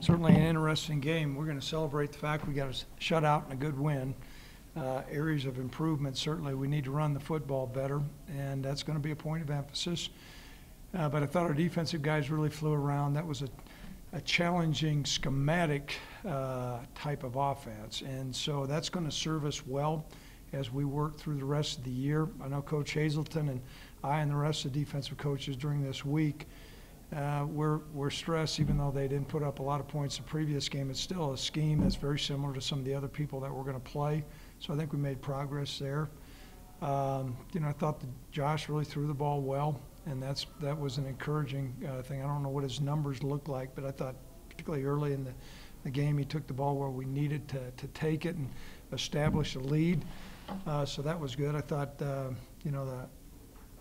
Certainly an interesting game. We're going to celebrate the fact we got a shutout and a good win. Areas of improvement, certainly we need to run the football better, and that's going to be a point of emphasis. But I thought our defensive guys really flew around. That was a challenging schematic type of offense, and so that's going to serve us well as we work through the rest of the year. I know Coach Hazelton and I and the rest of the defensive coaches during this week, we're stressed, even though they didn't put up a lot of points the previous game. It's still a scheme that's very similar to some of the other people that we're going to play. So I think we made progress there. I thought that Josh really threw the ball well, and that was an encouraging thing. I don't know what his numbers look like, but I thought particularly early in the game he took the ball where we needed to take it and establish a lead. So that was good. I thought,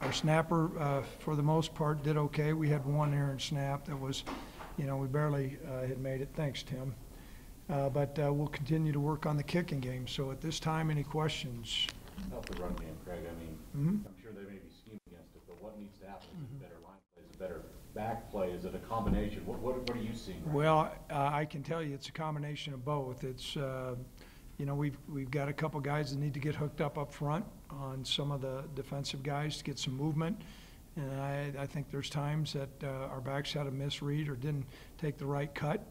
our snapper, for the most part, did okay. We had one errant snap that was, we barely had made it. Thanks, Tim. But we'll continue to work on the kicking game. So at this time, any questions? About the run game, Craig. I mean, I'm sure they may be scheming against it, but what needs to happen? Is it better line play? Is it better back play? Is it a combination? What are you seeing? Right well, I can tell you it's a combination of both. It's we've got a couple guys that need to get hooked up front on some of the defensive guys to get some movement. And I think there's times that our backs had a misread or didn't take the right cut.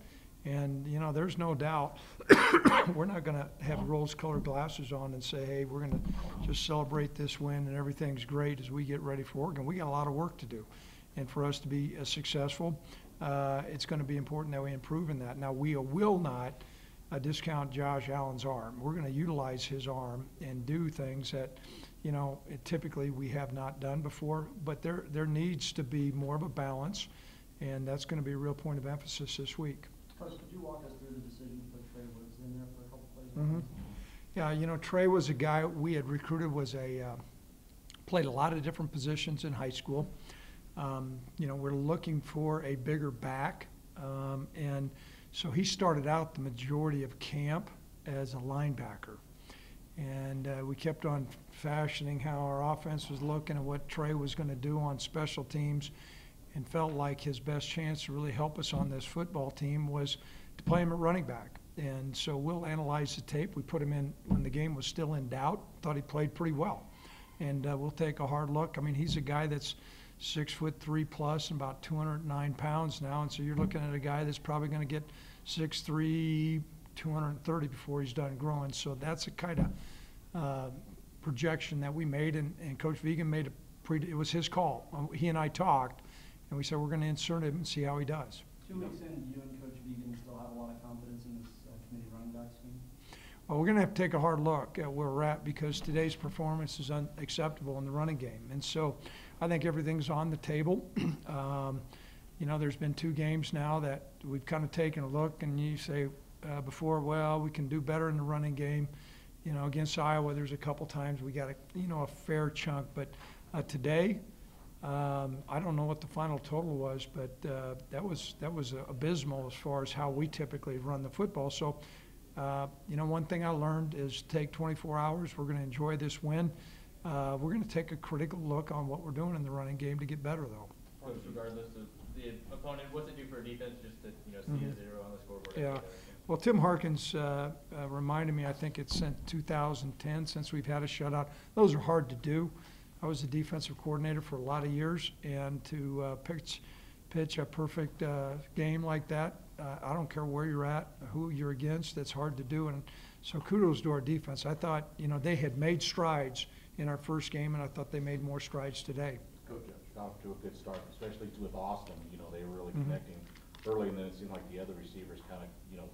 And, there's no doubt we're not going to have rose-colored glasses on and say, hey, we're going to just celebrate this win and everything's great as we get ready for Oregon. We got a lot of work to do. And for us to be successful, it's going to be important that we improve in that. Now, we will not discount Josh Allen's arm. We're going to utilize his arm and do things that, typically we have not done before. But there needs to be more of a balance, and that's going to be a real point of emphasis this week. Coach, could you walk us through the decision to put Trey Woods in there for a couple plays? Yeah, Trey was a guy we had recruited, played a lot of different positions in high school. We're looking for a bigger back, and so he started out the majority of camp as a linebacker. And we kept on fashioning how our offense was looking and what Trey was going to do on special teams, and felt like his best chance to really help us on this football team was to play him at running back. And so we'll analyze the tape. We put him in when the game was still in doubt. Thought he played pretty well. And we'll take a hard look. I mean, he's a guy that's 6'3" plus and about 209 pounds now. And so you're looking at a guy that's probably going to get 6'3", 230 before he's done growing. So that's a kind of projection that we made. And Coach Vegan made it was his call. He and I talked. And we said we're going to insert him and see how he does. 2 weeks in, you and Coach Vegan still have a lot of confidence in this committee running back scheme? Well, we're going to have to take a hard look at where we're at because today's performance is unacceptable in the running game. And so I think everything's on the table. There's been 2 games now that we've kind of taken a look, and you say before, well, we can do better in the running game. Against Iowa, there's a couple times we got a fair chunk. But today, I don't know what the final total was, but that was abysmal as far as how we typically run the football. So, one thing I learned is take 24 hours. We're going to enjoy this win. We're going to take a critical look on what we're doing in the running game to get better, though. Coach, regardless of the opponent, what's it do for a defense just to see a 0 on the scoreboard? Yeah. Well, Tim Harkins reminded me, I think it's since 2010 since we've had a shutout. Those are hard to do. I was the defensive coordinator for a lot of years, and to pitch a perfect game like that, I don't care where you're at, who you're against, that's hard to do. And so kudos to our defense. I thought, they had made strides in our first game, and I thought they made more strides today. Coach, off to a good start, especially with Austin. They were really connecting early, and then it seemed like the other receivers kind of,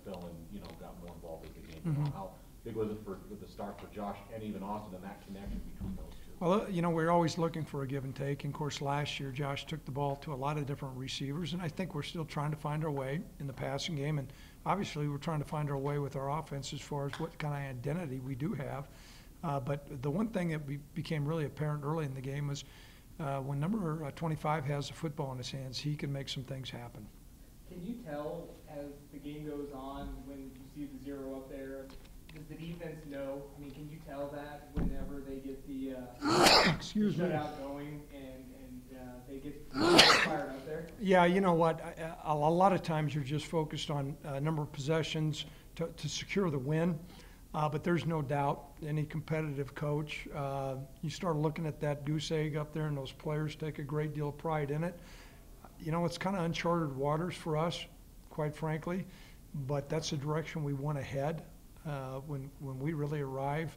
fell and, got more involved with the game. How big was it for the start for Josh and even Austin and that connection between those two? Well, we're always looking for a give and take. And, of course, last year Josh took the ball to a lot of different receivers, and I think we're still trying to find our way in the passing game. And obviously we're trying to find our way with our offense as far as what kind of identity we do have. But the one thing that became really apparent early in the game was when number 25 has the football in his hands, he can make some things happen. Can you tell as the game goes on when you see the 0 up there, does the defense know? I mean, can you tell that whenever they get the shutout going and they get fired up there. Yeah, you know what? A lot of times you're just focused on number of possessions to secure the win. But there's no doubt, any competitive coach, you start looking at that goose egg up there, and those players take a great deal of pride in it. You know, it's kind of uncharted waters for us, quite frankly, but that's the direction we want to head. When we really arrive,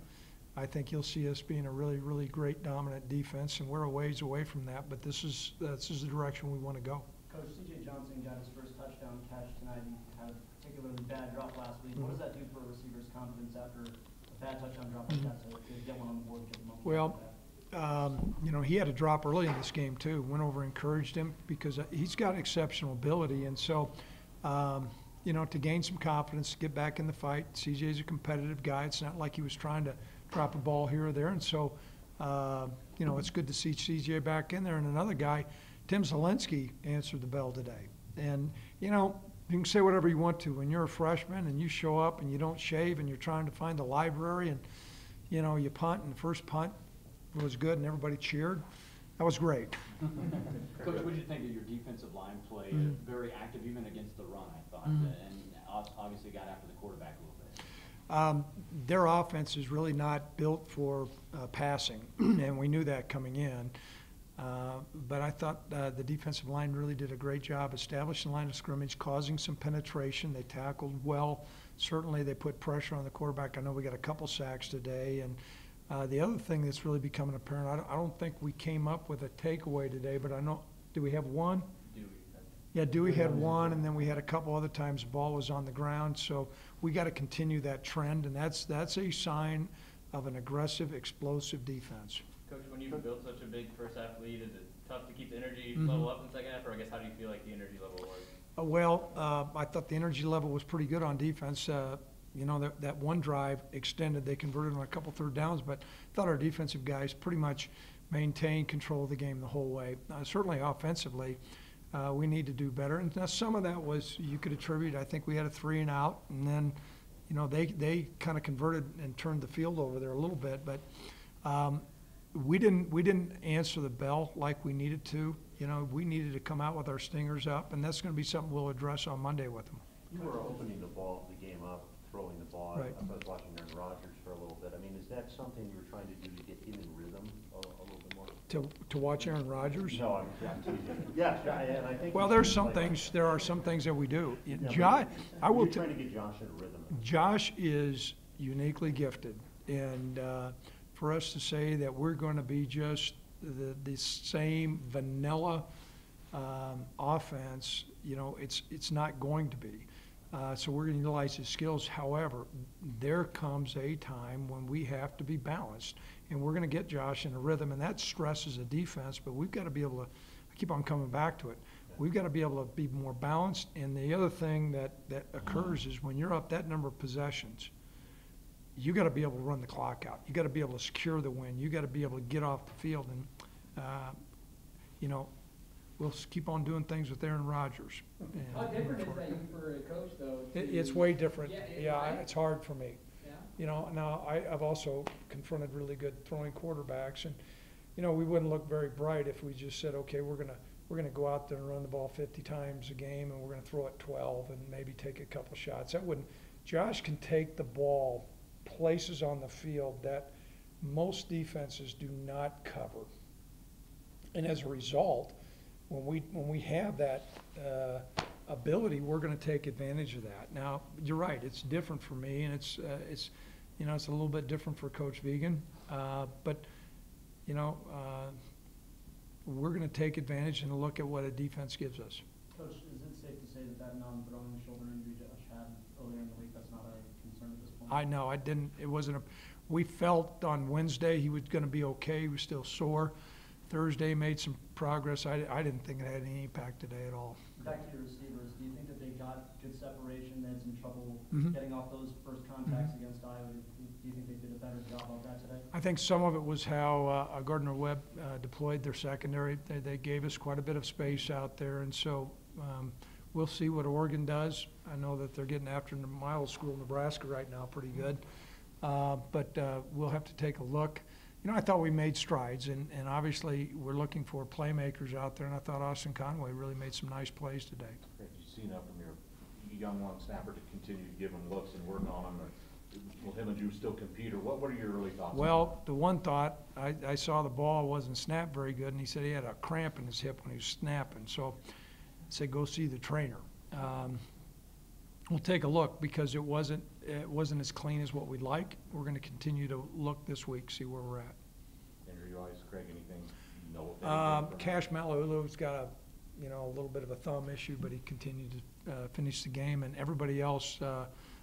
I think you'll see us being a really, really great dominant defense, and we're a ways away from that, but this is the direction we want to go. Coach, C.J. Johnson got his first touchdown catch tonight. He had a particularly bad drop last week. What does that do for a receiver's confidence after a bad touchdown drop like that to get one on the board? Get the moment Well, you know, he had a drop early in this game too. Went over, encouraged him because he's got exceptional ability, and so you know, to gain some confidence, to get back in the fight. CJ's a competitive guy. It's not like he was trying to drop a ball here or there, and so you know, it's good to see CJ back in there. And another guy, Tim Zielinski, answered the bell today. And you know, you can say whatever you want to when you're a freshman and you show up and you don't shave and you're trying to find the library and you know, you punt, and the first punt was good and everybody cheered. That was great. Coach, what did you think of your defensive line play? Very active even against the run, I thought, and obviously got after the quarterback a little bit. Their offense is really not built for passing, and we knew that coming in. But I thought the defensive line really did a great job establishing the line of scrimmage, causing some penetration. They tackled well. Certainly they put pressure on the quarterback. I know we got a couple sacks today. And the other thing that's really becoming apparent, I don't think we came up with a takeaway today, but I know, do we have one? Dewey. Yeah, Dewey had one, and then we had a couple other times the ball was on the ground. So we got to continue that trend, and that's a sign of an aggressive, explosive defense. Coach, when you built such a big first half lead, is it tough to keep the energy level up in the second half, or I guess how do you feel like the energy level was? Well, I thought the energy level was pretty good on defense. You know, that one drive extended. They converted on a couple third downs, but I thought our defensive guys pretty much maintained control of the game the whole way. Certainly offensively, we need to do better. And now some of that was, you could attribute, I think we had a 3 and out, and then, you know, they kind of converted and turned the field over there a little bit. But we didn't answer the bell like we needed to. You know, we needed to come out with our stingers up, and that's going to be something we'll address on Monday with them. You were opening the game up, throwing the ball. Right. I was watching Aaron Rodgers for a little bit. I mean, is that something you were trying to do to get him in rhythm a little bit more? To watch Aaron Rodgers? No, I'm teasing. Yeah, and I think. Well, there are some things that we do. Josh, I will. You're trying to get Josh in a rhythm. Josh is uniquely gifted, and for us to say that we're going to be just the same vanilla offense, you know, it's not going to be. So we're going to utilize his skills. However, there comes a time when we have to be balanced, and we're going to get Josh in a rhythm, and that stresses a defense, but we've got to be able to, I keep on coming back to it, we've got to be able to be more balanced. And the other thing that occurs is when you're up that number of possessions, you got to be able to run the clock out. You got to be able to secure the win. You got to be able to get off the field, and you know, we'll keep on doing things with Aaron Rodgers. How different is that for a coach, though? It's way different. Yeah, right? It's hard for me. Yeah. You know, now I've also confronted really good throwing quarterbacks, and you know, we wouldn't look very bright if we just said, okay, we're gonna go out there and run the ball 50 times a game, and we're gonna throw it 12 and maybe take a couple shots. That wouldn't. Josh can take the ball places on the field that most defenses do not cover, and as a result, when we have that ability, we're going to take advantage of that. Now, you're right; it's different for me, and it's you know, it's a little bit different for Coach Vegan, but you know, we're going to take advantage and look at what a defense gives us. Coach, is it safe to say that non-throwing shoulder injury Josh had earlier in the week, that's not a concern at this point? I know, I didn't. It wasn't a. We felt on Wednesday he was going to be okay. He was still sore. Thursday made some progress. I didn't think it had any impact today at all. Back to your receivers, do you think that they got good separation? They had some trouble Mhm. getting off those first contacts against Iowa. Do you think they did a better job of that today? I think some of it was how Gardner-Webb deployed their secondary. They gave us quite a bit of space out there, and so we'll see what Oregon does. I know that they're getting after the Miles School, Nebraska right now pretty good, but we'll have to take a look. you know, I thought we made strides, and obviously we're looking for playmakers out there, and I thought Austin Conway really made some nice plays today. Have you seen enough from your young long snapper to continue to give him looks and work on him, or will him and Drew still compete, or what are your early thoughts? Well, the one thought, I saw the ball wasn't snapped very good, and he said he had a cramp in his hip when he was snapping, so I said, go see the trainer. We'll take a look because it wasn't as clean as what we'd like. We're going to continue to look this week, see where we're at. Injury-wise, Craig, anything you know? Anything from Cash Malulu's got a little bit of a thumb issue, but he continued to finish the game, and everybody else.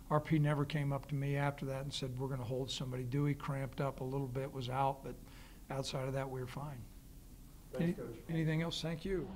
RP never came up to me after that and said we're going to hold somebody. Dewey cramped up a little bit, was out, but outside of that we were fine. Thanks, Coach. Anything else? Thank you.